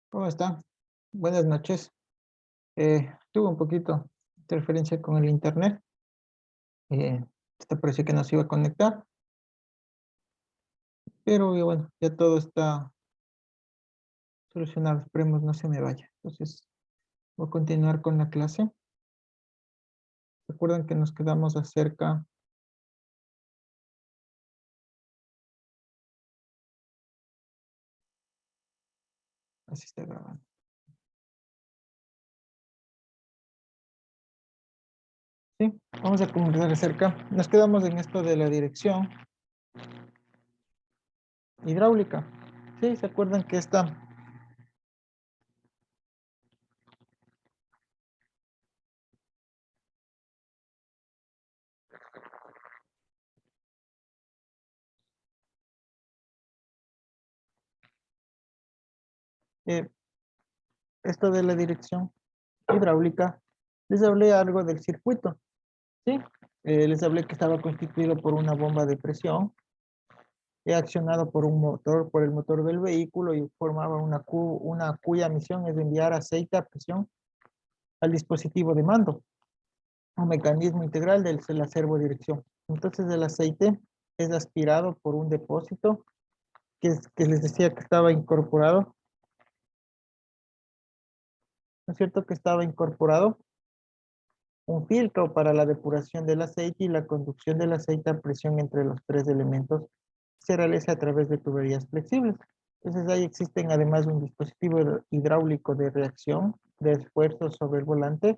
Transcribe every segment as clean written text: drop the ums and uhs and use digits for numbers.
¿Cómo está? Buenas noches. Tuve un poquito de interferencia con el internet. Hasta parecía que no se iba a conectar, pero bueno, ya todo está solucionado. Esperemos no se me vaya. Entonces, voy a continuar con la clase. Recuerden que nos quedamos acerca. Así está grabando. Sí, vamos a conversar acerca. Nos quedamos en esto de la dirección hidráulica. Sí, ¿se acuerdan que eh, esto de la dirección hidráulica, les hablé algo del circuito? Sí, les hablé que estaba constituido por una bomba de presión accionado por un motor, por el motor del vehículo y formaba una cuya misión es enviar aceite a presión al dispositivo de mando, un mecanismo integral de la servodirección. Entonces el aceite es aspirado por un depósito que les decía que estaba incorporado, ¿no es cierto? Que estaba incorporado un filtro para la depuración del aceite y la conducción del aceite a presión entre los tres elementos se realiza a través de tuberías flexibles. Entonces ahí existen además un dispositivo hidráulico de reacción de esfuerzos sobre el volante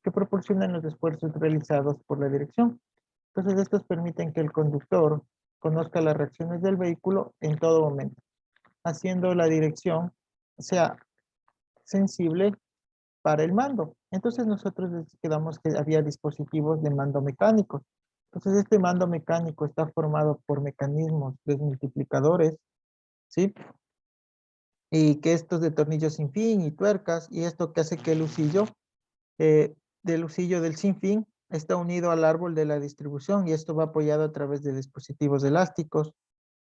que proporcionan los esfuerzos realizados por la dirección. Entonces estos permiten que el conductor conozca las reacciones del vehículo en todo momento, haciendo la dirección sea sensible para el mando. Entonces nosotros quedamos que había dispositivos de mando mecánicos. Entonces este mando mecánico está formado por mecanismos desmultiplicadores, ¿sí? Y que estos de tornillos sin fin y tuercas, y esto que hace que el usillo del usillo del sin fin está unido al árbol de la distribución y esto va apoyado a través de dispositivos elásticos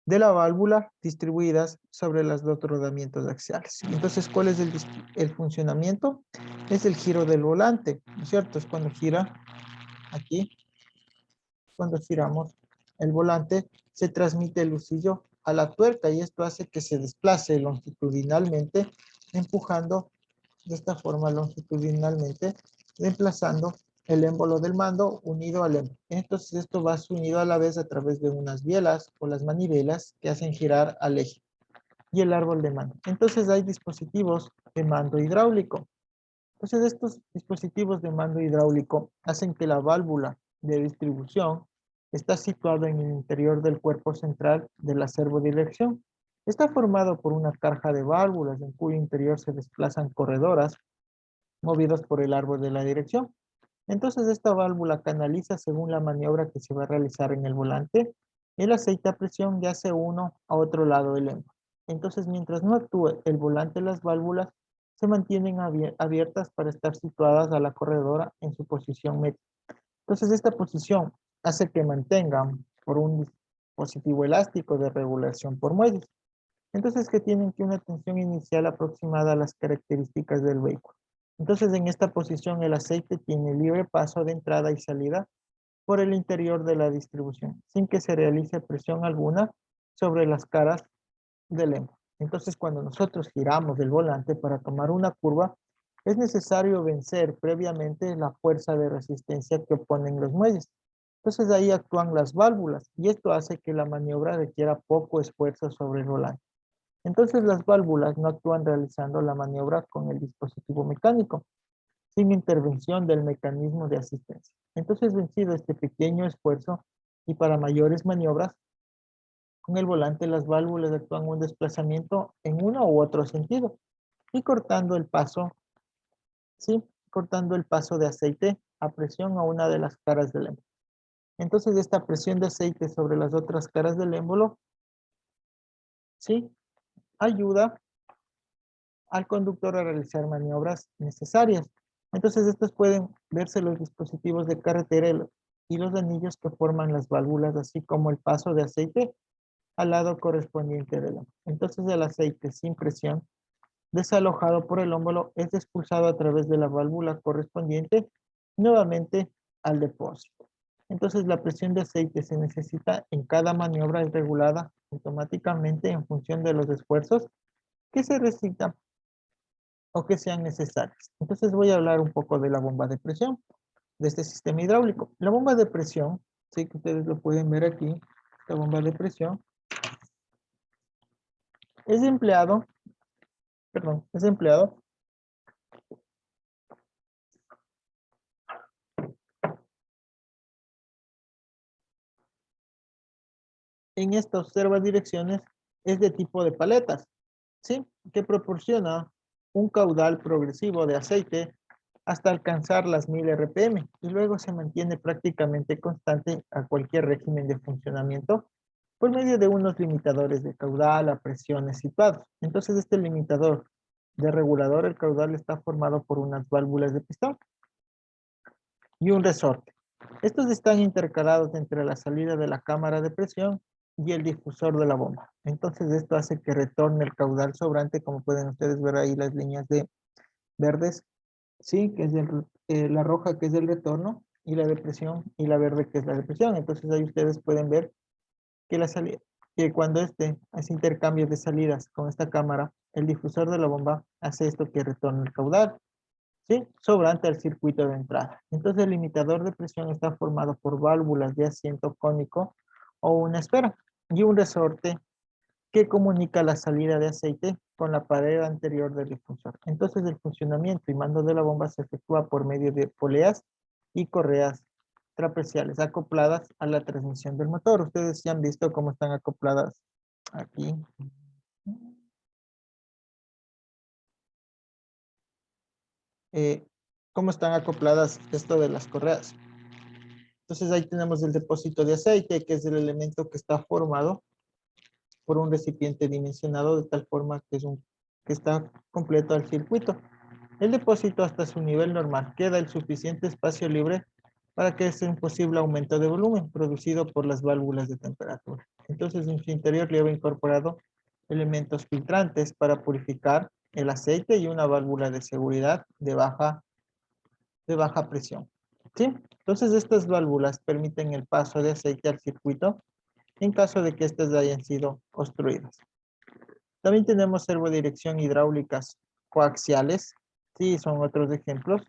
de la válvula distribuidas sobre los dos rodamientos axiales. Entonces, ¿cuál es el funcionamiento? Es el giro del volante, ¿no es cierto? Es cuando gira aquí, cuando giramos el volante, se transmite el usillo a la tuerca y esto hace que se desplace longitudinalmente, empujando de esta forma longitudinalmente, reemplazando el émbolo del mando unido al émbolo. Entonces esto va unido a la vez a través de unas bielas o las manivelas que hacen girar al eje y el árbol de mando. Entonces hay dispositivos de mando hidráulico. Entonces estos dispositivos de mando hidráulico hacen que la válvula de distribución está situada en el interior del cuerpo central de la servodirección. Está formado por una caja de válvulas en cuyo interior se desplazan corredoras movidos por el árbol de la dirección. Entonces esta válvula canaliza según la maniobra que se va a realizar en el volante el aceite a presión ya hacia uno a otro lado del émbolo. Entonces mientras no actúe el volante, las válvulas se mantienen abiertas para estar situadas a la corredora en su posición media. Entonces esta posición hace que mantengan por un dispositivo elástico de regulación por muelles. Entonces que tienen que una tensión inicial aproximada a las características del vehículo. Entonces en esta posición el aceite tiene libre paso de entrada y salida por el interior de la distribución, sin que se realice presión alguna sobre las caras del émbolo. Entonces cuando nosotros giramos el volante para tomar una curva, es necesario vencer previamente la fuerza de resistencia que oponen los muelles. Entonces ahí actúan las válvulas y esto hace que la maniobra requiera poco esfuerzo sobre el volante. Entonces las válvulas no actúan realizando la maniobra con el dispositivo mecánico, sin intervención del mecanismo de asistencia. Entonces, vencido este pequeño esfuerzo y para mayores maniobras, con el volante las válvulas actúan un desplazamiento en uno u otro sentido y cortando el paso, ¿sí? Cortando el paso de aceite a presión a una de las caras del émbolo. Entonces, esta presión de aceite sobre las otras caras del émbolo, ¿sí? Ayuda al conductor a realizar maniobras necesarias. Entonces, estos pueden verse los dispositivos de carretera y los anillos que forman las válvulas, así como el paso de aceite al lado correspondiente de la. Entonces, el aceite sin presión desalojado por el ómbolo, es expulsado a través de la válvula correspondiente nuevamente al depósito. Entonces la presión de aceite se necesita en cada maniobra, es regulada automáticamente en función de los esfuerzos que se necesitan o que sean necesarios. Entonces voy a hablar un poco de la bomba de presión de este sistema hidráulico. La bomba de presión, sí que ustedes lo pueden ver aquí, esta bomba de presión, es empleado, perdón, es empleado en estas observadirecciones, es de tipo de paletas, ¿sí? Que proporciona un caudal progresivo de aceite hasta alcanzar las 1000 RPM y luego se mantiene prácticamente constante a cualquier régimen de funcionamiento por medio de unos limitadores de caudal a presiones situados. Entonces este limitador de regulador, el caudal está formado por unas válvulas de pistón y un resorte. Estos están intercalados entre la salida de la cámara de presión y el difusor de la bomba. Entonces esto hace que retorne el caudal sobrante, como pueden ustedes ver ahí las líneas de verdes, sí, que es la roja que es el retorno, y la depresión, y la verde que es la depresión. Entonces ahí ustedes pueden ver que la salida, que cuando hace intercambio de salidas con esta cámara, el difusor de la bomba hace esto que retorna el caudal, ¿sí? Sobrante al circuito de entrada. Entonces el limitador de presión está formado por válvulas de asiento cónico o una esfera y un resorte que comunica la salida de aceite con la pared anterior del difusor. Entonces el funcionamiento y mando de la bomba se efectúa por medio de poleas y correas trapeziales acopladas a la transmisión del motor. Ustedes ya han visto cómo están acopladas aquí. Eh, cómo están acopladas esto de las correas. Entonces ahí tenemos el depósito de aceite, que es el elemento que está formado por un recipiente dimensionado de tal forma que está completo al circuito. El depósito hasta su nivel normal queda el suficiente espacio libre para que sea un posible aumento de volumen producido por las válvulas de temperatura. Entonces en su interior lleva incorporado elementos filtrantes para purificar el aceite y una válvula de seguridad de baja presión. ¿Sí? Entonces estas válvulas permiten el paso de aceite al circuito en caso de que éstas hayan sido obstruidas. También tenemos servodirección hidráulicas coaxiales, sí, son otros ejemplos.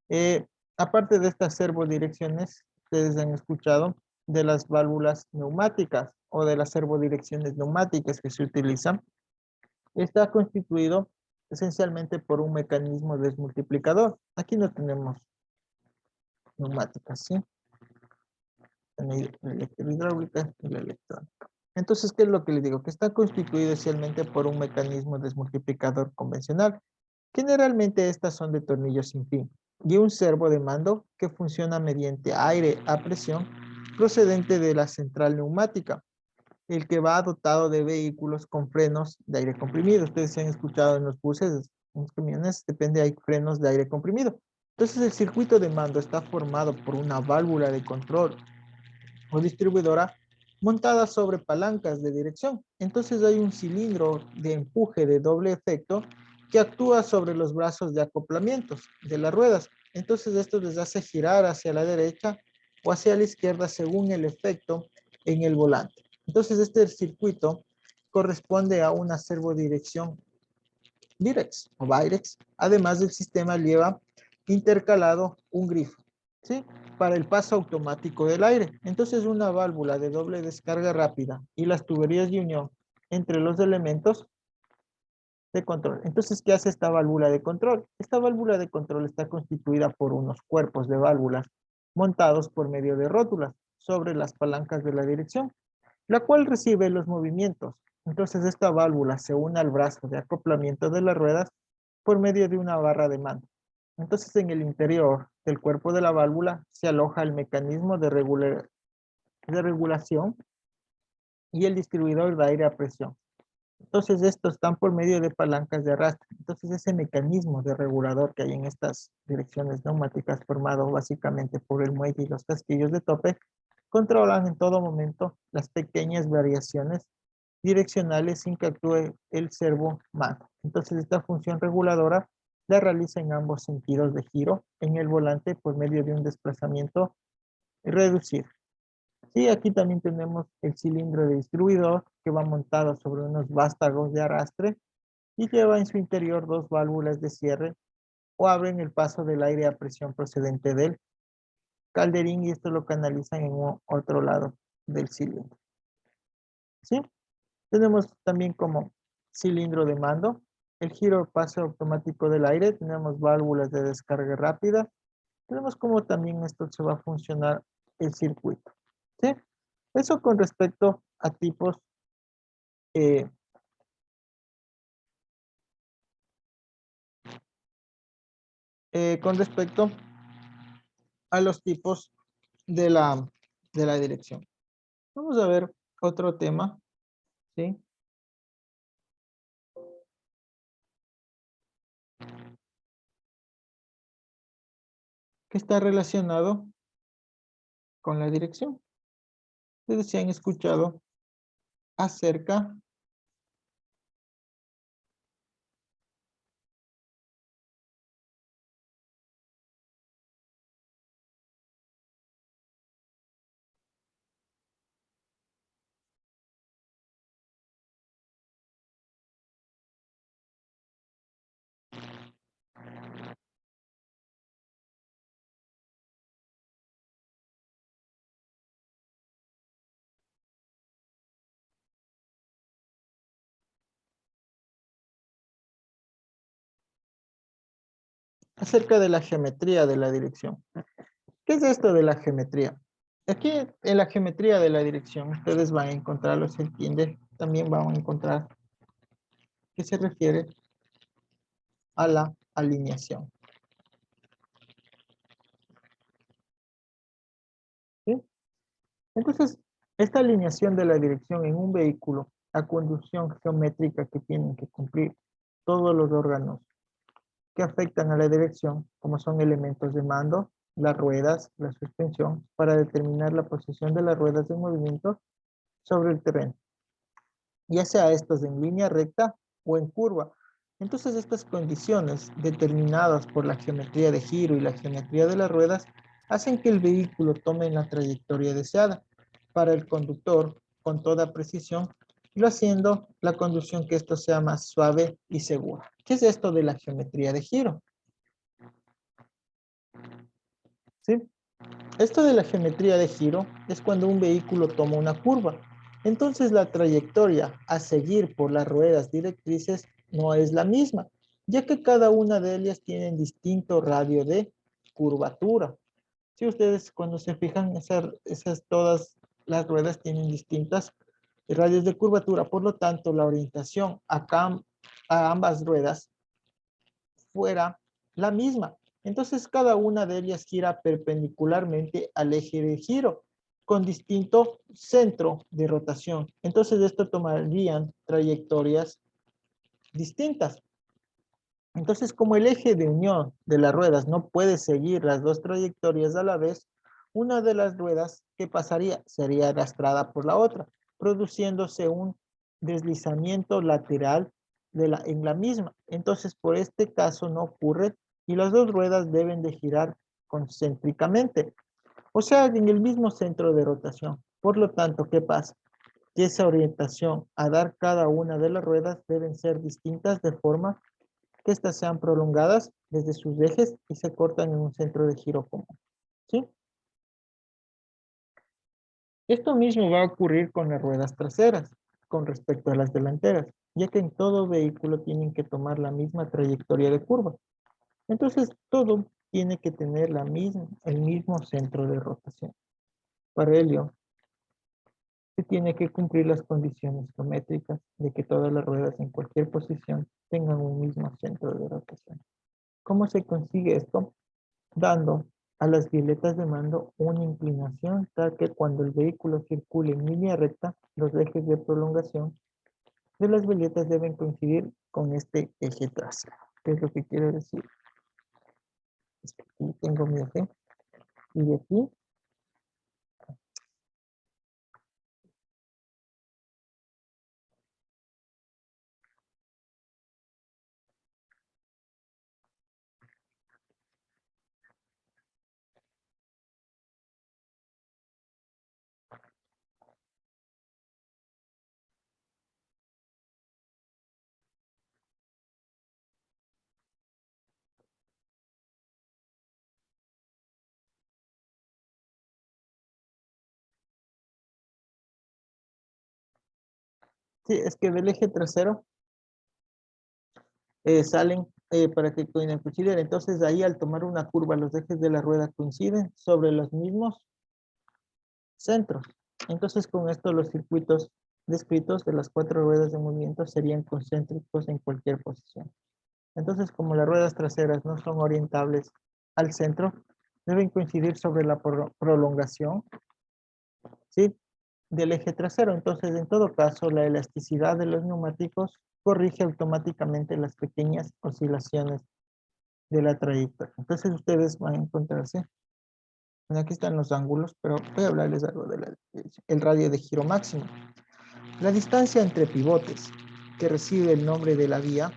Eh, Aparte de estas servodirecciones, ustedes han escuchado de las válvulas neumáticas o de las servodirecciones neumáticas que se utilizan. Está constituido esencialmente por un mecanismo desmultiplicador. Aquí no tenemos neumáticas, ¿sí? La electrohidráulica y la electrónica. Entonces, ¿qué es lo que les digo? Que está constituido esencialmente por un mecanismo desmultiplicador convencional. Generalmente estas son de tornillos sin fin y un servo de mando que funciona mediante aire a presión procedente de la central neumática, el que va dotado de vehículos con frenos de aire comprimido. Ustedes se han escuchado en los buses, en los camiones, depende, hay frenos de aire comprimido. Entonces el circuito de mando está formado por una válvula de control o distribuidora montada sobre palancas de dirección. Entonces hay un cilindro de empuje de doble efecto que actúa sobre los brazos de acoplamientos de las ruedas. Entonces esto les hace girar hacia la derecha o hacia la izquierda según el efecto en el volante. Entonces este circuito corresponde a una servodirección Direx o Virex. Además del sistema lleva intercalado un grifo, ¿sí? Para el paso automático del aire. Entonces una válvula de doble descarga rápida y las tuberías de unión entre los elementos de control. Entonces, ¿qué hace esta válvula de control? Esta válvula de control está constituida por unos cuerpos de válvulas montados por medio de rótulas sobre las palancas de la dirección, la cual recibe los movimientos. Entonces, esta válvula se une al brazo de acoplamiento de las ruedas por medio de una barra de mando. Entonces, en el interior del cuerpo de la válvula se aloja el mecanismo de regulación y el distribuidor de aire a presión. Entonces, estos están por medio de palancas de arrastre. Entonces, ese mecanismo de regulador que hay en estas direcciones neumáticas, formado básicamente por el muelle y los casquillos de tope, controlan en todo momento las pequeñas variaciones direccionales sin que actúe el servo mando. Entonces esta función reguladora la realiza en ambos sentidos de giro en el volante por medio de un desplazamiento reducido. Sí, aquí también tenemos el cilindro de distribuidor que va montado sobre unos vástagos de arrastre y lleva en su interior dos válvulas de cierre o abren el paso del aire a presión procedente del calderín y esto lo canalizan en otro lado del cilindro. ¿Sí? Tenemos también como cilindro de mando, el giro paso automático del aire, tenemos válvulas de descarga rápida, tenemos como también esto se va a funcionar el circuito. ¿Sí? Eso con respecto a tipos, eh, con respecto a los tipos de la dirección. Vamos a ver otro tema, ¿sí? Que está relacionado con la dirección. Ustedes se han escuchado acerca acerca de la geometría de la dirección. ¿Qué es esto de la geometría? Aquí en la geometría de la dirección ustedes van a encontrar, los entiende, también van a encontrar que se refiere a la alineación. ¿Sí? Entonces, esta alineación de la dirección en un vehículo, la conducción geométrica que tienen que cumplir todos los órganos que afectan a la dirección, como son elementos de mando, las ruedas, la suspensión, para determinar la posición de las ruedas de movimiento sobre el terreno, ya sea estos en línea recta o en curva. Entonces estas condiciones determinadas por la geometría de giro y la geometría de las ruedas hacen que el vehículo tome la trayectoria deseada para el conductor con toda precisión, lo haciendo la conducción que esto sea más suave y segura. ¿Qué es esto de la geometría de giro? ¿Sí? Esto de la geometría de giro es cuando un vehículo toma una curva. Entonces la trayectoria a seguir por las ruedas directrices no es la misma, ya que cada una de ellas tiene distinto radio de curvatura. Si ustedes cuando se fijan, esas todas las ruedas tienen distintas radios de curvatura, por lo tanto la orientación a ambas ruedas fuera la misma. Entonces cada una de ellas gira perpendicularmente al eje de giro con distinto centro de rotación. Entonces esto tomarían trayectorias distintas. Entonces como el eje de unión de las ruedas no puede seguir las dos trayectorias a la vez, una de las ruedas que pasaría sería arrastrada por la otra, produciéndose un deslizamiento lateral en la misma. Entonces, por este caso no ocurre y las dos ruedas deben de girar concéntricamente, o sea, en el mismo centro de rotación. Por lo tanto, ¿qué pasa? Que esa orientación a dar cada una de las ruedas deben ser distintas de forma que éstas sean prolongadas desde sus ejes y se cortan en un centro de giro común. ¿Sí? Esto mismo va a ocurrir con las ruedas traseras con respecto a las delanteras, ya que en todo vehículo tienen que tomar la misma trayectoria de curva. Entonces, todo tiene que tener el mismo centro de rotación. Para ello, se tiene que cumplir las condiciones geométricas de que todas las ruedas en cualquier posición tengan un mismo centro de rotación. ¿Cómo se consigue esto? Dando a las bieletas de mando una inclinación tal que cuando el vehículo circule en línea recta, los ejes de prolongación de las bieletas deben coincidir con este eje trasero. ¿Qué es lo que quiere decir? Es que aquí tengo mi eje y de aquí Sí, es que del eje trasero salen para que coincidan. Entonces ahí al tomar una curva los ejes de la rueda coinciden sobre los mismos centros. Entonces con esto los circuitos descritos de las 4 ruedas de movimiento serían concéntricos en cualquier posición. Entonces como las ruedas traseras no son orientables al centro, deben coincidir sobre la prolongación, ¿sí?, del eje trasero. Entonces en todo caso la elasticidad de los neumáticos corrige automáticamente las pequeñas oscilaciones de la trayectoria. Entonces ustedes van a encontrarse, bueno, aquí están los ángulos, pero voy a hablarles algo del el radio de giro máximo. La distancia entre pivotes, que recibe el nombre de la vía,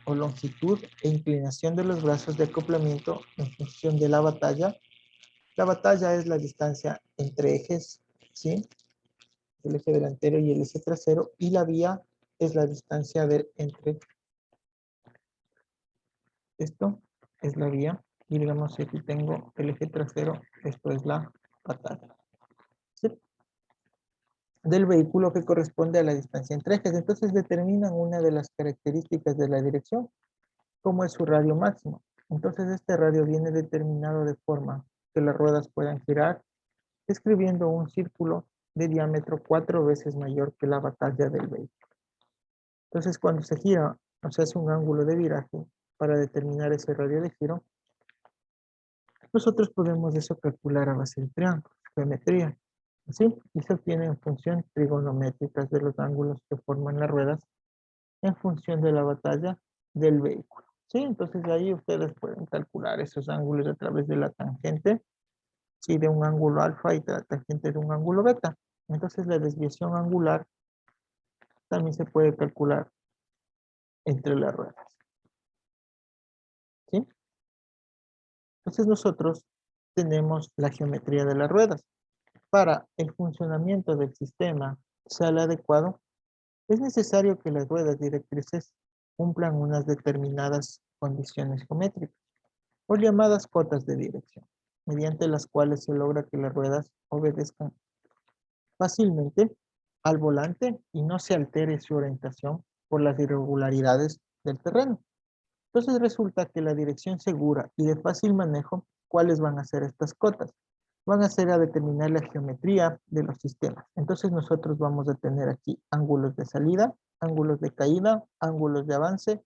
o longitud e inclinación de los brazos de acoplamiento en función de la batalla. La batalla es la distancia entre ejes, ¿sí?, el eje delantero y el eje trasero, y la vía es la distancia entre esto, es la vía, y digamos que aquí tengo el eje trasero, esto es la batalla, ¿sí?, del vehículo, que corresponde a la distancia entre ejes. Entonces determinan una de las características de la dirección, como es su radio máximo. Entonces este radio viene determinado de forma que las ruedas puedan girar, describiendo un círculo de diámetro 4 veces mayor que la batalla del vehículo. Entonces cuando se gira o se hace un ángulo de viraje para determinar ese radio de giro, nosotros podemos eso calcular a base de triángulos, geometría, ¿sí? Y se obtiene en función trigonométricas de los ángulos que forman las ruedas en función de la batalla del vehículo, ¿sí? Entonces ahí ustedes pueden calcular esos ángulos a través de la tangente, ¿sí?, de un ángulo alfa y de la tangente de un ángulo beta. Entonces la desviación angular también se puede calcular entre las ruedas, ¿sí? Entonces nosotros tenemos la geometría de las ruedas. Para el funcionamiento del sistema sea el adecuado, es necesario que las ruedas directrices cumplan unas determinadas condiciones geométricas, o llamadas cotas de dirección, mediante las cuales se logra que las ruedas obedezcan fácilmente al volante y no se altere su orientación por las irregularidades del terreno. Entonces resulta que la dirección segura y de fácil manejo, ¿cuáles van a ser estas cotas? Van a ser a determinar la geometría de los sistemas. Entonces nosotros vamos a tener aquí ángulos de salida, ángulos de caída, ángulos de avance,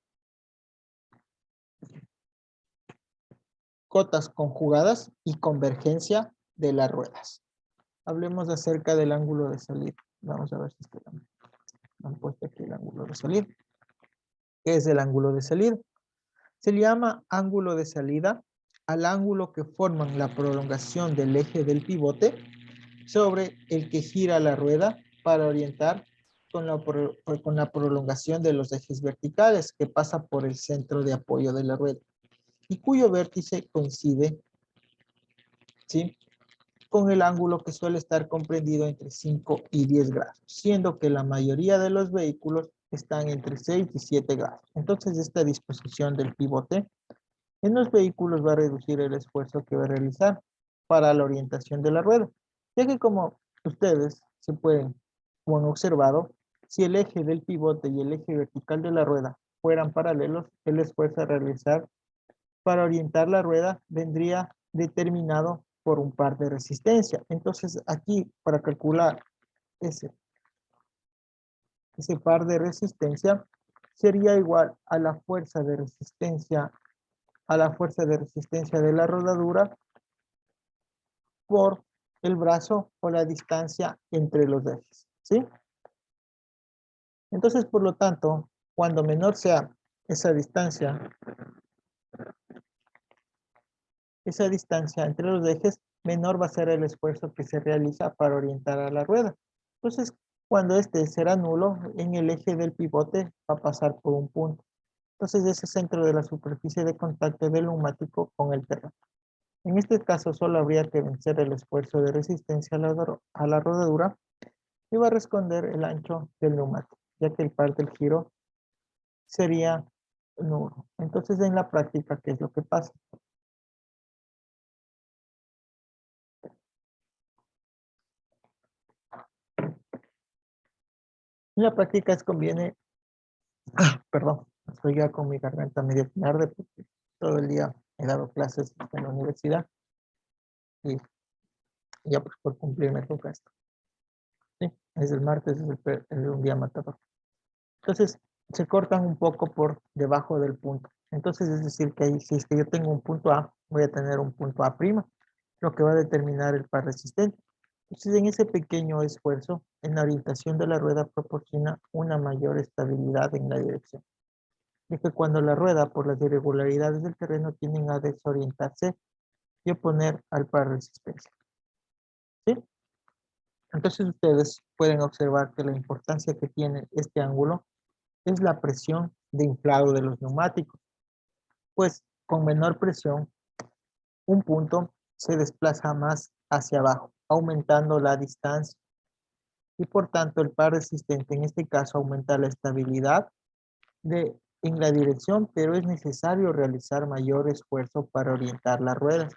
cotas conjugadas y convergencia de las ruedas. Hablemos acerca del ángulo de salida. Vamos a ver si han puesto aquí el ángulo de salida. ¿Qué es el ángulo de salida? Se le llama ángulo de salida al ángulo que forman la prolongación del eje del pivote sobre el que gira la rueda para orientar con la prolongación de los ejes verticales que pasa por el centro de apoyo de la rueda y cuyo vértice coincide, ¿sí?, con el ángulo que suele estar comprendido entre 5 y 10 grados, siendo que la mayoría de los vehículos están entre 6 y 7 grados. Entonces esta disposición del pivote en los vehículos va a reducir el esfuerzo que va a realizar para la orientación de la rueda, ya que como ustedes se pueden o han observado, si el eje del pivote y el eje vertical de la rueda fueran paralelos, el esfuerzo a realizar para orientar la rueda vendría determinado por un par de resistencia. Entonces aquí para calcular ese, ese par de resistencia sería igual a la fuerza de resistencia de la rodadura por el brazo o la distancia entre los ejes, ¿sí? Entonces, por lo tanto, cuando menor sea esa distancia entre los ejes, menor va a ser el esfuerzo que se realiza para orientar a la rueda. Entonces, cuando este será nulo, en el eje del pivote va a pasar por un punto. Entonces, ese centro de la superficie de contacto del neumático con el terreno. En este caso, solo habría que vencer el esfuerzo de resistencia a la rodadura y va a responder el ancho del neumático, ya que el par del giro sería nulo. Entonces, en la práctica, ¿qué es lo que pasa? En la práctica es conviene, perdón, estoy ya con mi garganta medio tarde porque todo el día he dado clases en la universidad y ya pues por cumplir me toca esto. Sí, es el martes, es un día matador. Entonces, se cortan un poco por debajo del punto. Entonces, es decir, que ahí, si es que yo tengo un punto A, voy a tener un punto A', lo que va a determinar el par resistente. Entonces, en ese pequeño esfuerzo, en la orientación de la rueda proporciona una mayor estabilidad en la dirección. Y que cuando la rueda, por las irregularidades del terreno, tienden a desorientarse y oponer al par resistencia. ¿Sí? Entonces, ustedes pueden observar que la importancia que tiene este ángulo es la presión de inflado de los neumáticos, pues con menor presión un punto se desplaza más hacia abajo, aumentando la distancia y por tanto el par resistente en este caso aumenta la estabilidad en la dirección, pero es necesario realizar mayor esfuerzo para orientar las ruedas.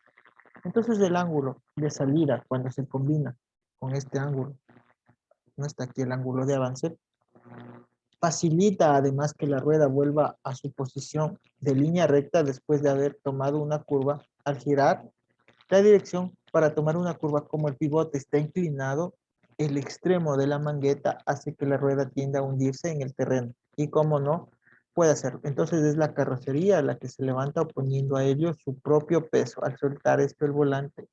Entonces el ángulo de salida cuando se combina con este ángulo, no está aquí el ángulo de avance, facilita además que la rueda vuelva a su posición de línea recta después de haber tomado una curva. Al girar la dirección para tomar una curva, como el pivote está inclinado, el extremo de la mangueta hace que la rueda tienda a hundirse en el terreno. Y como no, puede hacerlo. Entonces es la carrocería la que se levanta oponiendo a ello su propio peso. Al soltar esto el volante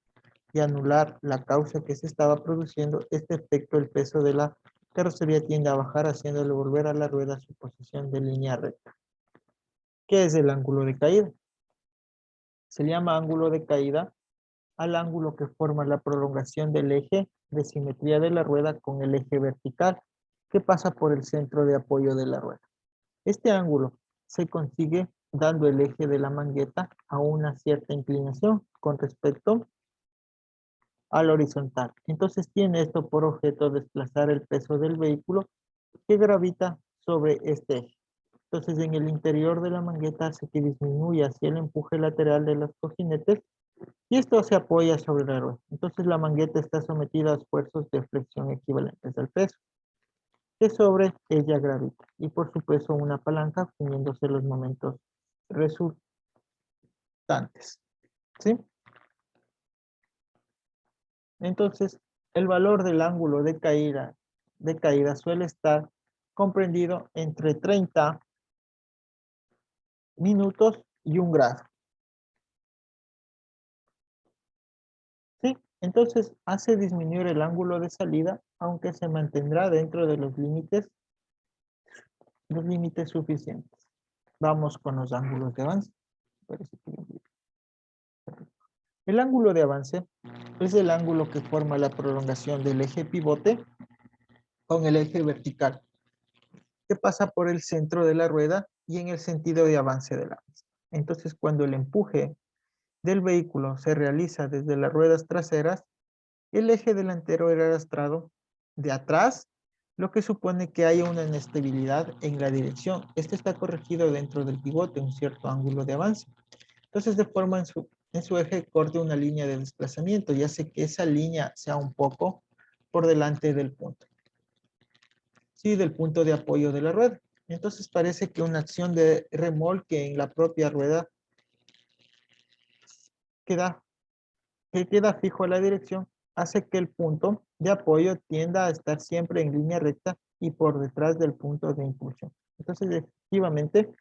y anular la causa que se estaba produciendo, este efecto, el peso de la carrocería tiende a bajar, haciéndole volver a la rueda a su posición de línea recta. ¿Qué es el ángulo de caída? Se llama ángulo de caída al ángulo que forma la prolongación del eje de simetría de la rueda con el eje vertical que pasa por el centro de apoyo de la rueda. Este ángulo se consigue dando el eje de la mangueta a una cierta inclinación con respecto al horizontal. Entonces tiene esto por objeto desplazar el peso del vehículo que gravita sobre este eje. Entonces en el interior de la mangueta hace que disminuya así el empuje lateral de los cojinetes y esto se apoya sobre la rueda. Entonces la mangueta está sometida a esfuerzos de flexión equivalentes al peso que sobre ella gravita y por su peso una palanca uniéndose los momentos resultantes. ¿Sí? Entonces el valor del ángulo de caída suele estar comprendido entre 30 minutos y 1 grado. ¿Sí? Entonces hace disminuir el ángulo de salida, aunque se mantendrá dentro de los límites suficientes. Vamos con los ángulos de avance. El ángulo de avance es el ángulo que forma la prolongación del eje pivote con el eje vertical, que pasa por el centro de la rueda y en el sentido de avance de la misma. Entonces, cuando el empuje del vehículo se realiza desde las ruedas traseras, el eje delantero era arrastrado de atrás, lo que supone que haya una inestabilidad en la dirección. Este está corregido dentro del pivote, un cierto ángulo de avance. Entonces, de forma en su eje corte una línea de desplazamiento y hace que esa línea sea un poco por delante del punto. Sí, del punto de apoyo de la rueda. Entonces parece que una acción de remolque en la propia rueda que queda fijo a la dirección, hace que el punto de apoyo tienda a estar siempre en línea recta y por detrás del punto de impulsión. Entonces, efectivamente,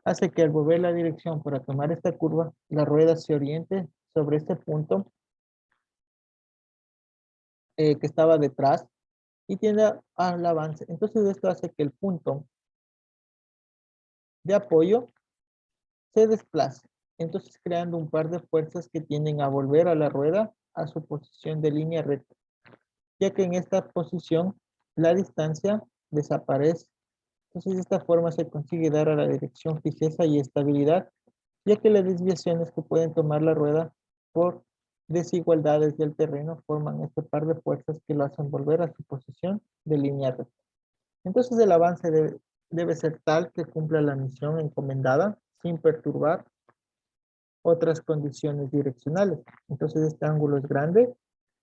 hace que al volver la dirección para tomar esta curva, la rueda se oriente sobre este punto que estaba detrás y tiende al avance. Entonces, esto hace que el punto de apoyo se desplace. Entonces, creando un par de fuerzas que tienden a volver a la rueda a su posición de línea recta, ya que en esta posición la distancia desaparece. Entonces, de esta forma se consigue dar a la dirección fijeza y estabilidad, ya que las desviaciones que pueden tomar la rueda por desigualdades del terreno forman este par de fuerzas que lo hacen volver a su posición de línea recta. Entonces, el avance debe ser tal que cumpla la misión encomendada sin perturbar otras condiciones direccionales. Entonces, este ángulo es grande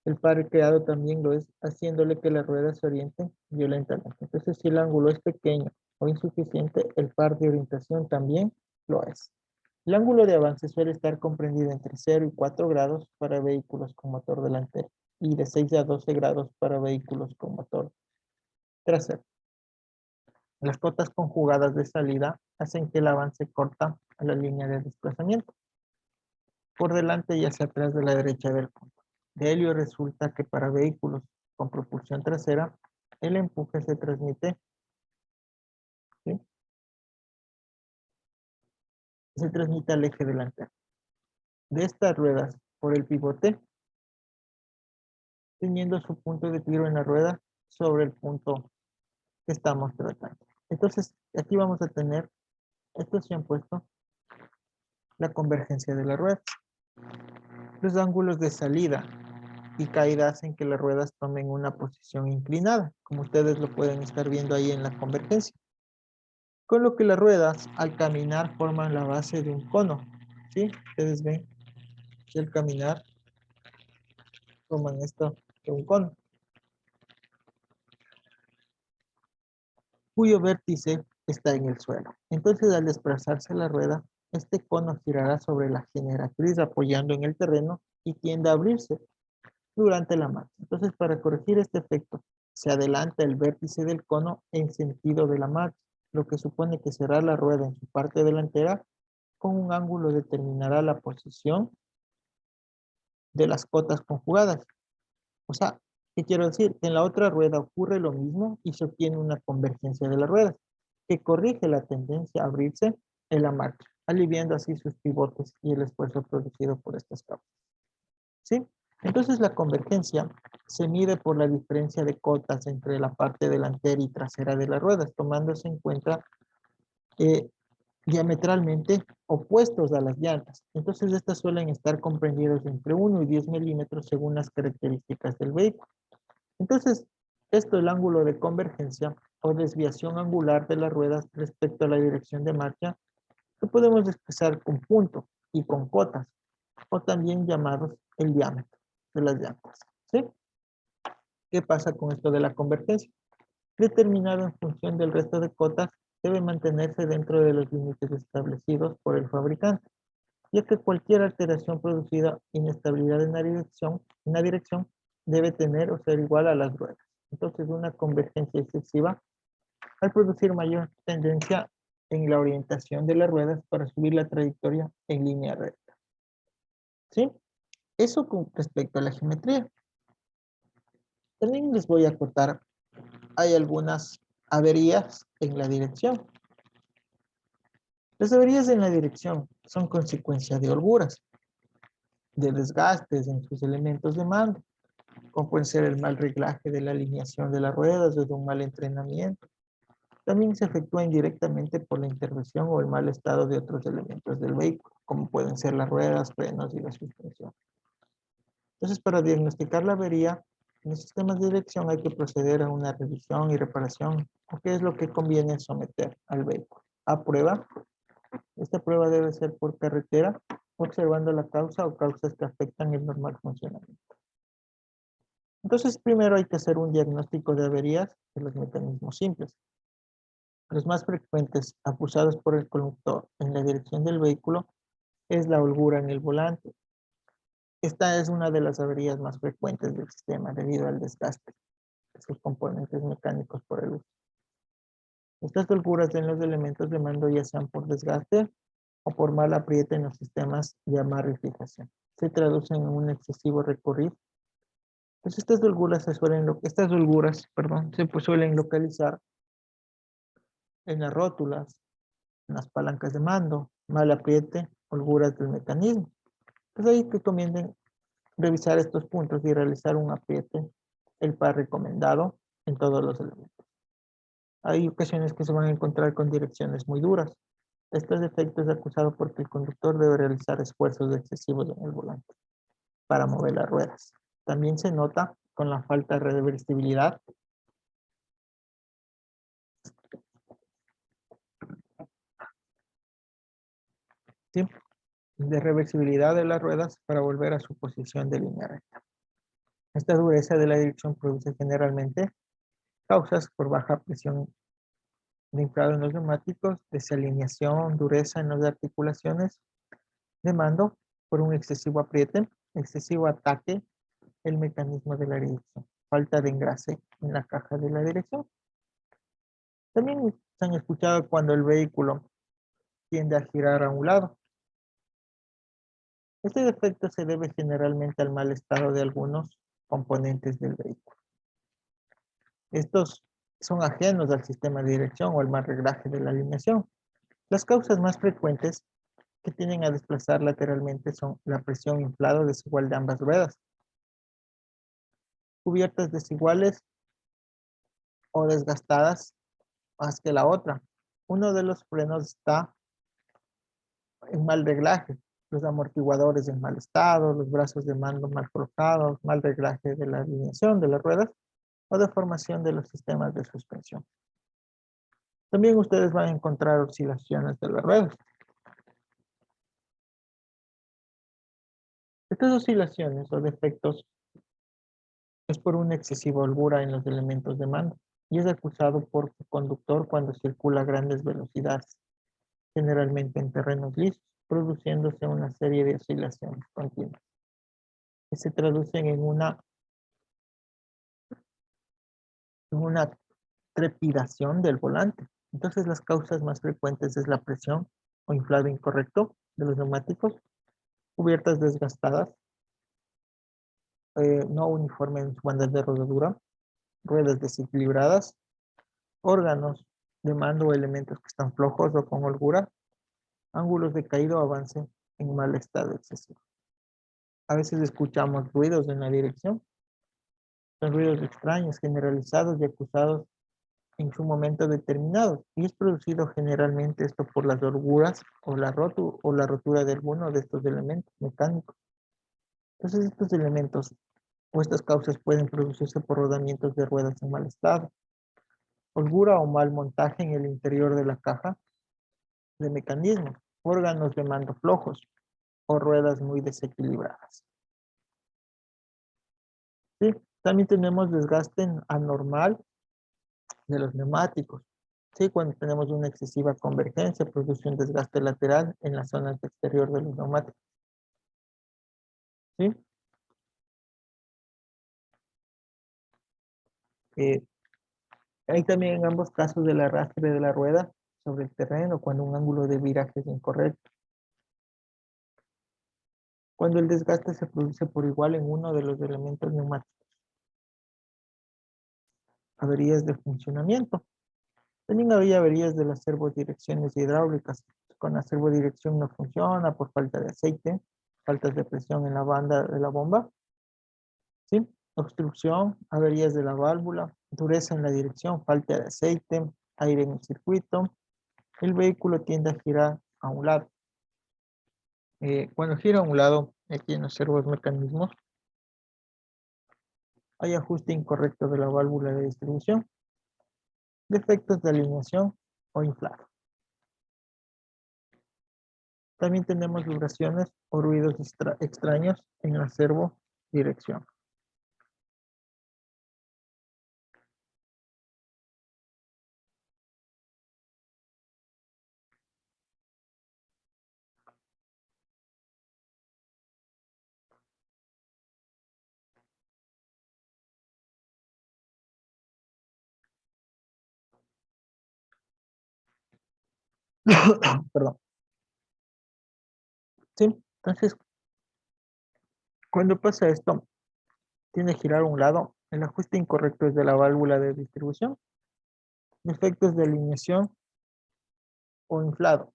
El par creado también lo es, haciéndole que las ruedas se orienten violentamente. Entonces, si el ángulo es pequeño o insuficiente, el par de orientación también lo es. El ángulo de avance suele estar comprendido entre 0 y 4 grados para vehículos con motor delantero y de 6 a 12 grados para vehículos con motor trasero. Las cotas conjugadas de salida hacen que el avance corta a la línea de desplazamiento, por delante y hacia atrás de la derecha del punto. De ello resulta que para vehículos con propulsión trasera, el empuje se transmite, ¿sí? Se transmite al eje delantero. De estas ruedas, por el pivote, teniendo su punto de tiro en la rueda sobre el punto que estamos tratando. Entonces, aquí vamos a tener, esto se han puesto, la convergencia de las ruedas. Los ángulos de salida y caída hacen que las ruedas tomen una posición inclinada, como ustedes lo pueden estar viendo ahí en la convergencia. Con lo que las ruedas, al caminar, forman la base de un cono. ¿Sí? Ustedes ven que al caminar forman esto de un cono, cuyo vértice está en el suelo. Entonces, al desplazarse la rueda, este cono girará sobre la generatriz apoyando en el terreno y tiende a abrirse durante la marcha. Entonces, para corregir este efecto, se adelanta el vértice del cono en sentido de la marcha, lo que supone que será la rueda en su parte delantera con un ángulo determinará la posición de las cotas conjugadas. O sea, ¿qué quiero decir? En la otra rueda ocurre lo mismo y se obtiene una convergencia de las ruedas, que corrige la tendencia a abrirse en la marcha, aliviando así sus pivotes y el esfuerzo producido por estas causas. ¿Sí? Entonces la convergencia se mide por la diferencia de cotas entre la parte delantera y trasera de las ruedas, tomándose en cuenta eh, diametralmente opuestos a las llantas. Entonces estas suelen estar comprendidas entre 1 y 10 milímetros según las características del vehículo. Entonces, esto es el ángulo de convergencia o desviación angular de las ruedas respecto a la dirección de marcha, que podemos expresar con punto y con cotas, o también llamados el diámetro de las llantas. ¿Sí? ¿Qué pasa con esto de la convergencia? Determinado en función del resto de cotas, debe mantenerse dentro de los límites establecidos por el fabricante, ya que cualquier alteración producida inestabilidad en la dirección debe tener o ser igual a las ruedas. Entonces, una convergencia excesiva al producir mayor tendencia en la orientación de las ruedas para subir la trayectoria en línea recta. ¿Sí? Eso con respecto a la geometría. También les voy a contar, hay algunas averías en la dirección. Las averías en la dirección son consecuencia de holguras, de desgastes en sus elementos de mando, como puede ser el mal reglaje de la alineación de las ruedas o de un mal entrenamiento. También se efectúa indirectamente por la intervención o el mal estado de otros elementos del vehículo, como pueden ser las ruedas, frenos y la suspensión. Entonces, para diagnosticar la avería en los sistemas de dirección hay que proceder a una revisión y reparación, o qué es lo que conviene someter al vehículo. A prueba. Esta prueba debe ser por carretera, observando la causa o causas que afectan el normal funcionamiento. Entonces, primero hay que hacer un diagnóstico de averías de los mecanismos simples. Los más frecuentes acusados por el conductor en la dirección del vehículo es la holgura en el volante. Esta es una de las averías más frecuentes del sistema debido al desgaste de sus componentes mecánicos por el uso. Estas holguras en los elementos de mando ya sean por desgaste o por mal apriete en los sistemas de amarre y fijación. Se traducen en un excesivo recorrido. Pues estas holguras se suelen localizar en las rótulas, en las palancas de mando, mal apriete, holguras del mecanismo. Pues ahí te recomienden revisar estos puntos y realizar un apriete, el par recomendado en todos los elementos. Hay ocasiones que se van a encontrar con direcciones muy duras. Este defecto es acusado porque el conductor debe realizar esfuerzos excesivos en el volante para mover las ruedas. También se nota con la falta de reversibilidad. ¿Sí? De reversibilidad de las ruedas para volver a su posición de línea recta. Esta dureza de la dirección produce generalmente causas por baja presión de inflado en los neumáticos, desalineación, dureza en las articulaciones de mando por un excesivo apriete, excesivo ataque, el mecanismo de la dirección, falta de engrase en la caja de la dirección. También se han escuchado cuando el vehículo tiende a girar a un lado. Este defecto se debe generalmente al mal estado de algunos componentes del vehículo. Estos son ajenos al sistema de dirección o al mal reglaje de la alineación. Las causas más frecuentes que tienden a desplazar lateralmente son la presión inflada desigual de ambas ruedas, cubiertas desiguales o desgastadas más que la otra. Uno de los frenos está en mal reglaje, los amortiguadores en mal estado, los brazos de mando mal colocados, mal reglaje de la alineación de las ruedas o deformación de los sistemas de suspensión. También ustedes van a encontrar oscilaciones de las ruedas. Estas oscilaciones o defectos es por una excesiva holgura en los elementos de mando y es acusado por su conductor cuando circula a grandes velocidades, generalmente en terrenos lisos, produciéndose una serie de oscilaciones continuas que se traducen en una trepidación del volante. Entonces, las causas más frecuentes es la presión o inflado incorrecto de los neumáticos, cubiertas desgastadas, no uniforme en su banda de rodadura, ruedas desequilibradas, órganos de mando o elementos que están flojos o con holgura, ángulos de caída o avance en mal estado excesivo. A veces escuchamos ruidos en la dirección, son ruidos extraños, generalizados y acusados en su momento determinado, y es producido generalmente esto por las holguras o la rotura de alguno de estos elementos mecánicos. Entonces estos elementos o estas causas pueden producirse por rodamientos de ruedas en mal estado, holgura o mal montaje en el interior de la caja de mecanismo, órganos de mando flojos o ruedas muy desequilibradas. ¿Sí? También tenemos desgaste anormal de los neumáticos. Sí, cuando tenemos una excesiva convergencia, produce un desgaste lateral en las zonas de exterior de los neumáticos. ¿Sí? Eh, Hay también en ambos casos del arrastre de la rueda sobre el terreno cuando un ángulo de viraje es incorrecto. Cuando el desgaste se produce por igual en uno de los elementos neumáticos. Averías de funcionamiento. También había averías de las servodirecciones hidráulicas. Con la servodirección no funciona por falta de aceite, faltas de presión en la banda de la bomba, ¿sí? Obstrucción, averías de la válvula, dureza en la dirección, falta de aceite, aire en el circuito. El vehículo tiende a girar a un lado. Cuando gira a un lado, aquí en los servomecanismos, hay ajuste incorrecto de la válvula de distribución, defectos de alineación o inflado. También tenemos vibraciones o ruidos extraños en la servodirección. Perdón. Sí, entonces, cuando pasa esto, tiende a girar a un lado. El ajuste incorrecto es de la válvula de distribución, defectos de alineación o inflado,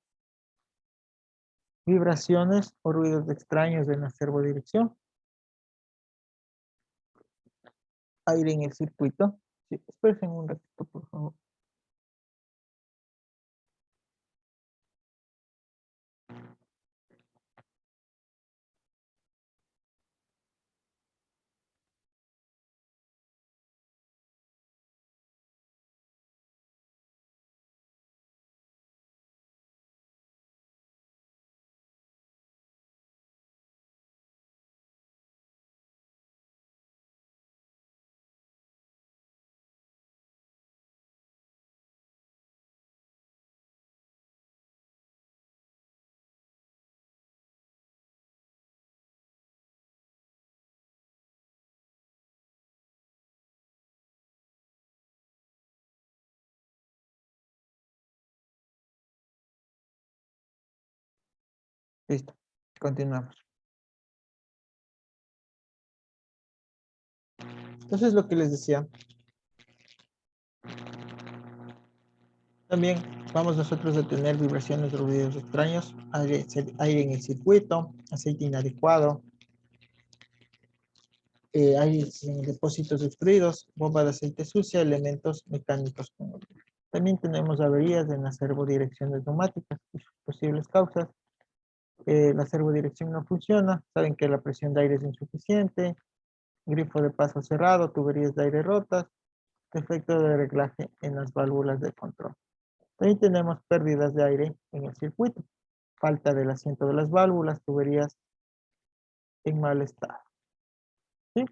vibraciones o ruidos extraños en la servodirección, aire en el circuito. Sí, esperen un ratito, por favor. Listo. Continuamos. Entonces, lo que les decía. También vamos nosotros a tener vibraciones de ruidos extraños, aire en el circuito, aceite inadecuado, aire en depósitos obstruidos, bomba de aceite sucia, elementos mecánicos. También tenemos averías en las servodirecciones neumáticas y sus posibles causas. La servodirección no funciona, saben que la presión de aire es insuficiente, grifo de paso cerrado, tuberías de aire rotas, defecto de reglaje en las válvulas de control. También tenemos pérdidas de aire en el circuito, falta del asiento de las válvulas, tuberías en mal estado. ¿Sí?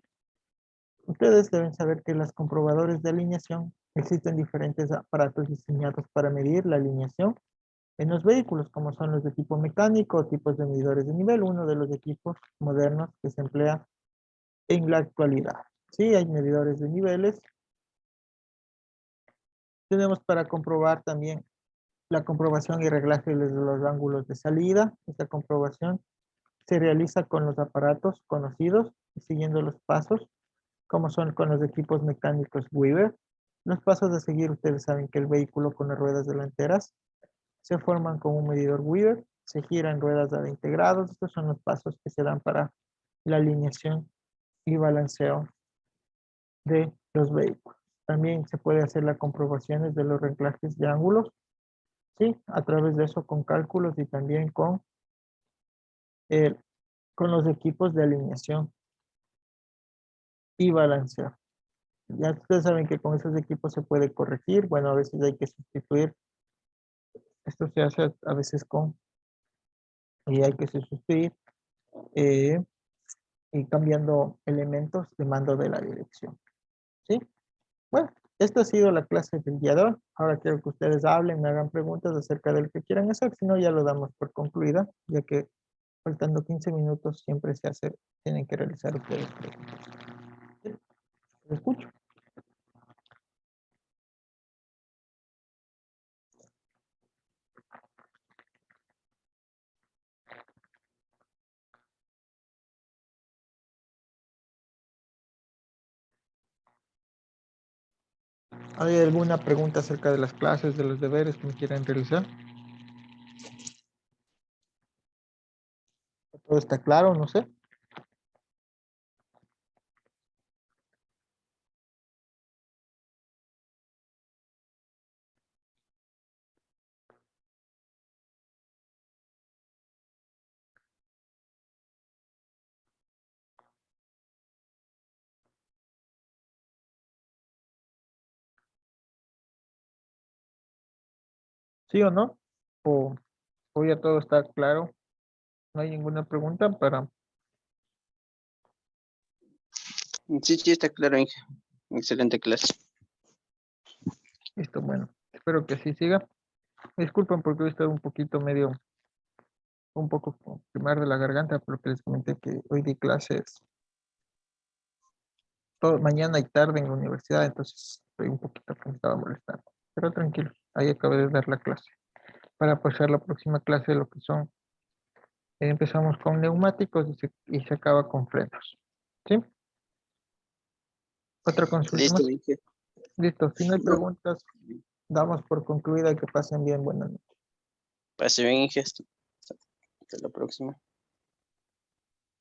Ustedes deben saber que los comprobadores de alineación existen diferentes aparatos diseñados para medir la alineación en los vehículos, como son los de tipo mecánico o tipos de medidores de nivel, uno de los equipos modernos que se emplea en la actualidad. Sí, hay medidores de niveles. Tenemos para comprobar también la comprobación y reglaje de los ángulos de salida. Esta comprobación se realiza con los aparatos conocidos y siguiendo los pasos, como son con los equipos mecánicos Weaver. Los pasos a seguir, ustedes saben que el vehículo con las ruedas delanteras se forman con un medidor Weaver, se giran ruedas de 20 grados. Estos son los pasos que se dan para la alineación y balanceo de los vehículos. También se puede hacer las comprobaciones de los reglajes de ángulos, ¿sí? A través de eso con cálculos y también con los equipos de alineación y balanceo. Ya ustedes saben que con esos equipos se puede corregir. Bueno, a veces hay que sustituir. Esto se hace a veces y hay que sustituir eh, y cambiando elementos de mando de la dirección. ¿Sí? Bueno, esta ha sido la clase del día de hoy. Ahora quiero que ustedes hablen, me hagan preguntas acerca de lo que quieran hacer. Si no, ya lo damos por concluida, ya que faltando 15 minutos siempre tienen que realizar ustedes preguntas. ¿Sí? ¿Lo escucho? ¿Hay alguna pregunta acerca de las clases, de los deberes que me quieran realizar? ¿Todo está claro? No sé. ¿Sí o no? ¿O ya todo está claro? ¿No hay ninguna pregunta para... Sí, sí, está claro, Inge. Excelente clase. Listo, bueno. Espero que así siga. Disculpen porque hoy estoy un poco con quemar de la garganta, porque les comenté que hoy di clases todo, mañana y tarde en la universidad, entonces estoy un poquito que me estaba molestando. Pero tranquilo, ahí acabé de dar la clase. Para pasar la próxima clase de lo que son, empezamos con neumáticos y se acaba con frenos. ¿Sí? ¿Otra consulta Listo, más? Inge. Listo, si no hay No, preguntas, damos por concluida y que pasen bien. Buenas noches. pase bien, Inge. Hasta la próxima.